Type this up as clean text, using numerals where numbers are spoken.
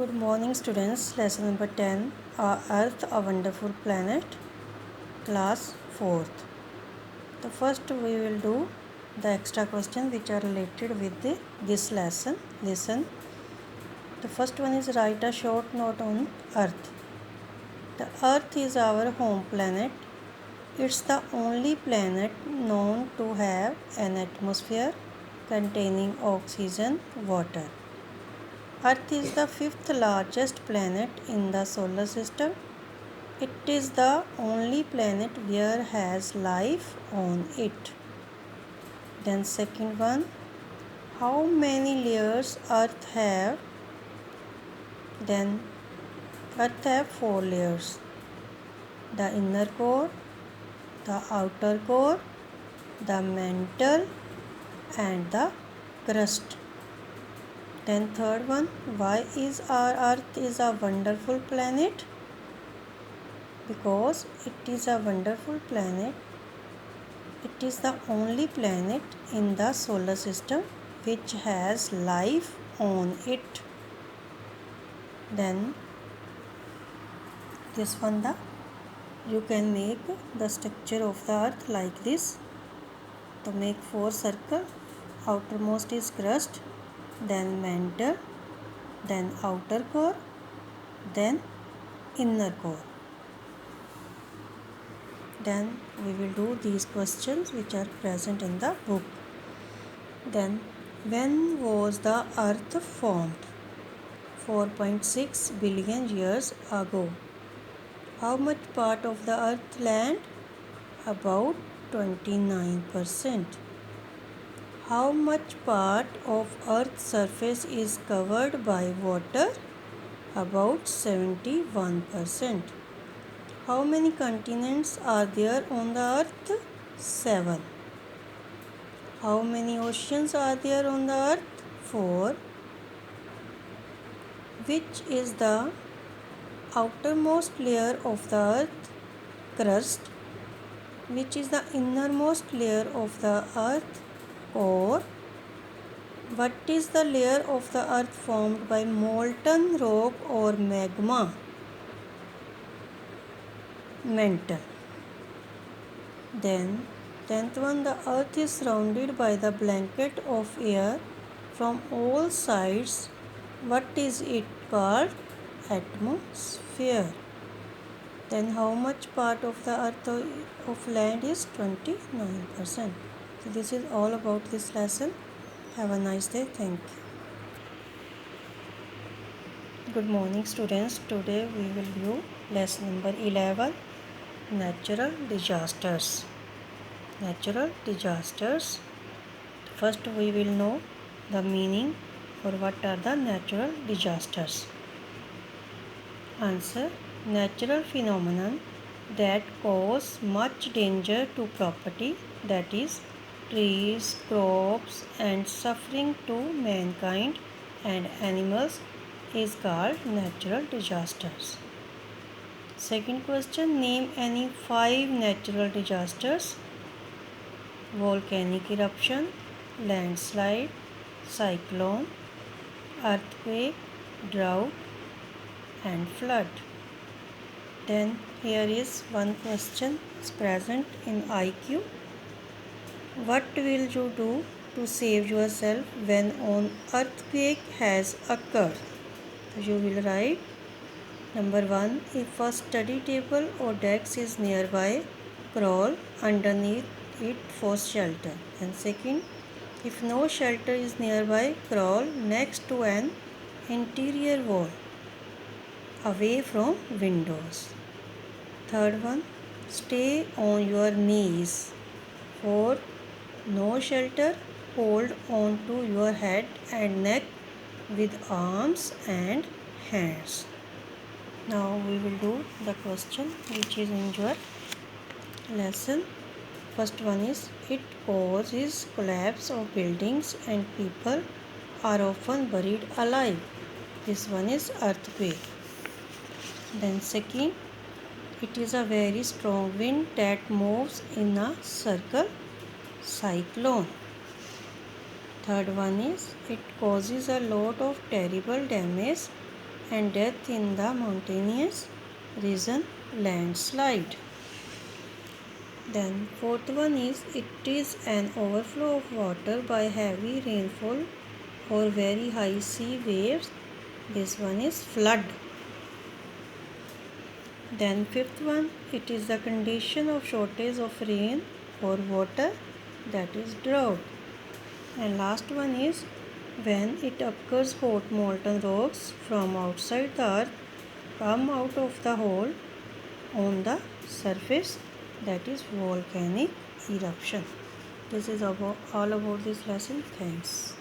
Good morning, students. Lesson number 10, Earth, a Wonderful Planet, class 4th. The first we will do the extra questions which are related with this lesson. Listen. The first one is write a short note on Earth. The Earth is our home planet. It's the only planet known to have an atmosphere containing oxygen, water. Earth is the fifth largest planet in the solar system. It is the only planet where has life on it. Then second one, how many layers Earth have? Then Earth have 4 layers. The inner core, the outer core, the mantle and the crust. Then third one, why is our Earth is a wonderful planet? Because it is a wonderful planet. It is the only planet in the solar system which has life on it. Then this one, you can make the structure of the Earth like this. To make 4 circles, outermost is crust, then mantle, then outer core, then inner core. Then we will do these questions which are present in the book. Then when was the Earth formed? 4.6 billion years ago. How much part of the Earth land? About 29%. How much part of Earth's surface is covered by water? About 71%. How many continents are there on the Earth? 7. How many oceans are there on the Earth? 4. Which is the outermost layer of the Earth? Crust. Which is the innermost layer of the Earth? Core. What is the layer of the Earth formed by molten rock or magma? Mantle. Then 10th one, the Earth is surrounded by the blanket of air from all sides. What is it called? Atmosphere. Then how much part of the Earth of land is? 29%. So this is all about this lesson. Have a nice day. Thank you. Good morning, students. Today we will view lesson number 11, natural disasters. Natural disasters. First we will know the meaning or what are the natural disasters. Answer: natural phenomenon that cause much danger to property, that is trees, crops and suffering to mankind and animals, is called natural disasters. Second question, name any 5 natural disasters. Volcanic eruption, landslide, cyclone, earthquake, drought and flood. Then here is one question is present in IQ. What will you do to save yourself when an earthquake has occurred? So you will write number 1, if a study table or desk is nearby, crawl underneath it for shelter. And second, if no shelter is nearby, crawl next to an interior wall away from windows. Third one, stay on your knees. 4, no shelter, hold on to your head and neck with arms and hands. Now we will do the question which is in your lesson. First one is, it causes collapse of buildings and people are often buried alive. This one is earthquake. Then second, it is a very strong wind that moves in a circle, cyclone. Third one is, it causes a lot of terrible damage and death in the mountainous region, landslide. Then fourth one is it is an overflow of water by heavy rainfall or very high sea waves. This one is flood. Then fifth one, it is the condition of shortage of rain or water, that is drought. And last one is when it occurs hot molten rocks from outside the earth come out of the hole on the surface, that is volcanic eruption. This is all about this lesson. Thanks.